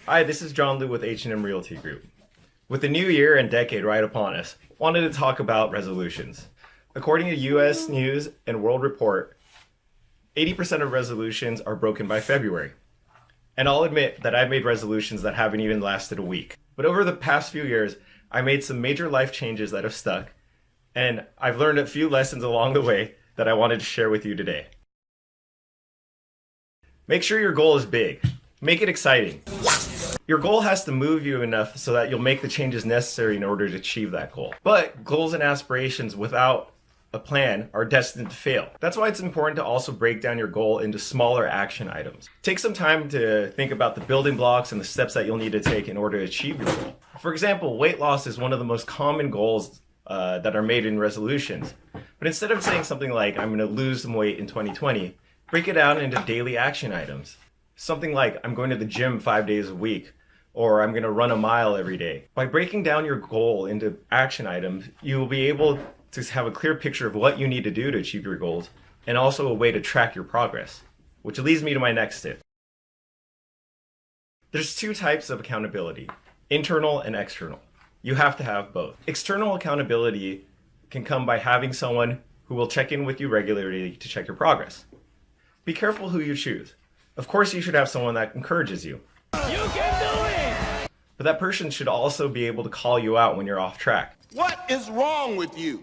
Hi, this is John Liu with H&M Realty Group. With the new year and decade right upon us, wanted to talk about resolutions. According to US News and World Report, 80% of resolutions are broken by February. And I'll admit that I've made resolutions that haven't even lasted a week. But over the past few years, I made some major life changes that have stuck, and I've learned a few lessons along the way that I wanted to share with you today. Make sure your goal is big. Make it exciting. Your goal has to move you enough so that you'll make the changes necessary in order to achieve that goal. But goals and aspirations without a plan are destined to fail. That's why it's important to also break down your goal into smaller action items. Take some time to think about the building blocks and the steps that you'll need to take in order to achieve your goal. For example, weight loss is one of the most common goals that are made in resolutions. But instead of saying something like, I'm going to lose some weight in 2020, break it down into daily action items. Something like, I'm going to the gym 5 days a week, or I'm going to run a mile every day. By breaking down your goal into action items, you will be able to have a clear picture of what you need to do to achieve your goals, and also a way to track your progress. Which leads me to my next tip. There's two types of accountability, internal and external. You have to have both. External accountability can come by having someone who will check in with you regularly to check your progress. Be careful who you choose. Of course, you should have someone that encourages you. You can do it! But that person should also be able to call you out when you're off track. What is wrong with you?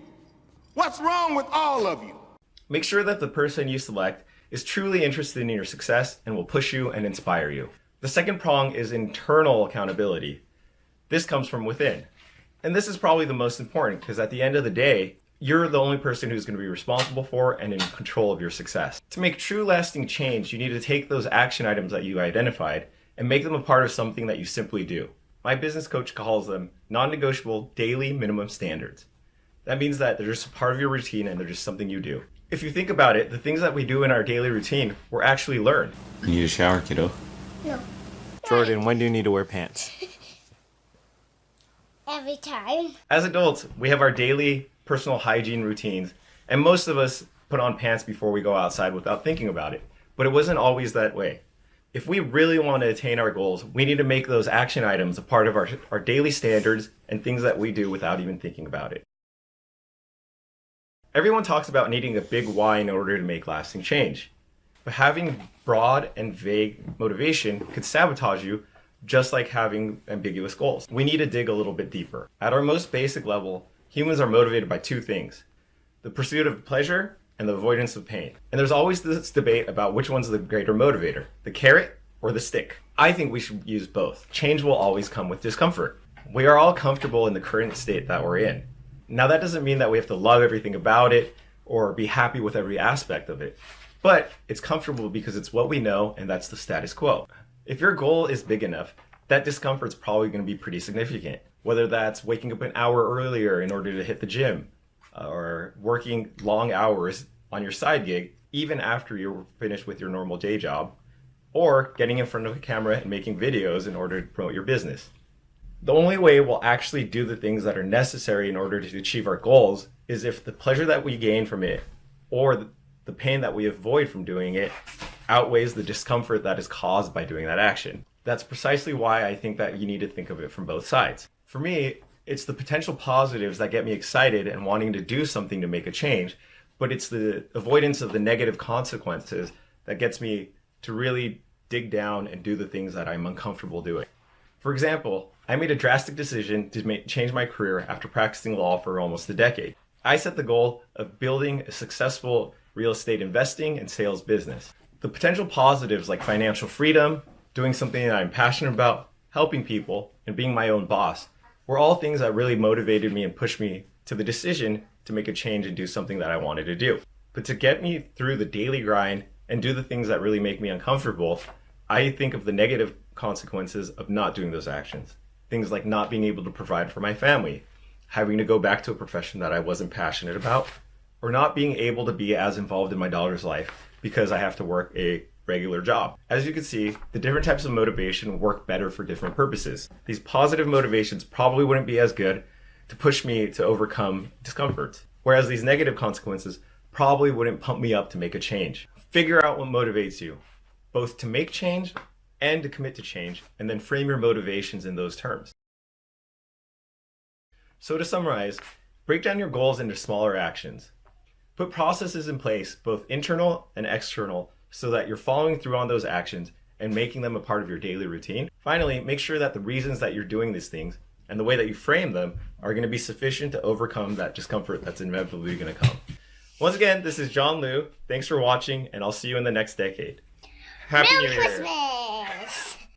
What's wrong with all of you? Make sure that the person you select is truly interested in your success and will push you and inspire you. The second prong is internal accountability. This comes from within. And this is probably the most important because at the end of the day, you're the only person who's going to be responsible for and in control of your success. To make true lasting change, you need to take those action items that you identified and make them a part of something that you simply do. My business coach calls them non-negotiable daily minimum standards. That means that they're just a part of your routine and they're just something you do. If you think about it, the things that we do in our daily routine were actually learned. You need a shower, kiddo. No. Jordan, when do you need to wear pants? Every time. As adults, we have our daily personal hygiene routines, and most of us put on pants before we go outside without thinking about it. But it wasn't always that way. If we really want to attain our goals, we need to make those action items a part of our daily standards and things that we do without even thinking about it. Everyone talks about needing a big why in order to make lasting change. But having broad and vague motivation could sabotage you, just like having ambiguous goals. We need to dig a little bit deeper. At our most basic level, humans are motivated by two things: the pursuit of pleasure and the avoidance of pain. And there's always this debate about which one's the greater motivator, the carrot or the stick. I think we should use both. Change will always come with discomfort. We are all comfortable in the current state that we're in. Now that doesn't mean that we have to love everything about it or be happy with every aspect of it, but it's comfortable because it's what we know and that's the status quo. If your goal is big enough, that discomfort's probably going to be pretty significant. Whether that's waking up an hour earlier in order to hit the gym, or working long hours on your side gig, even after you're finished with your normal day job, or getting in front of a camera and making videos in order to promote your business. The only way we'll actually do the things that are necessary in order to achieve our goals is if the pleasure that we gain from it, or the pain that we avoid from doing it, outweighs the discomfort that is caused by doing that action. That's precisely why I think that you need to think of it from both sides. For me, it's the potential positives that get me excited and wanting to do something to make a change, but it's the avoidance of the negative consequences that gets me to really dig down and do the things that I'm uncomfortable doing. For example, I made a drastic decision to change my career after practicing law for almost a decade. I set the goal of building a successful real estate investing and sales business. The potential positives like financial freedom, doing something that I'm passionate about, helping people, and being my own boss were all things that really motivated me and pushed me to the decision to make a change and do something that I wanted to do. But to get me through the daily grind and do the things that really make me uncomfortable, I think of the negative consequences of not doing those actions. Things like not being able to provide for my family, having to go back to a profession that I wasn't passionate about, or not being able to be as involved in my daughter's life because I have to work a regular job. As you can see, the different types of motivation work better for different purposes. These positive motivations probably wouldn't be as good to push me to overcome discomfort, whereas these negative consequences probably wouldn't pump me up to make a change. Figure out what motivates you, both to make change and to commit to change, and then frame your motivations in those terms. So to summarize, break down your goals into smaller actions. Put processes in place, both internal and external, so that you're following through on those actions and making them a part of your daily routine. Finally, make sure that the reasons that you're doing these things and the way that you frame them are going to be sufficient to overcome that discomfort that's inevitably going to come. Once again, this is John Liu. Thanks for watching, and I'll see you in the next decade. Happy Merry New Year! Christmas!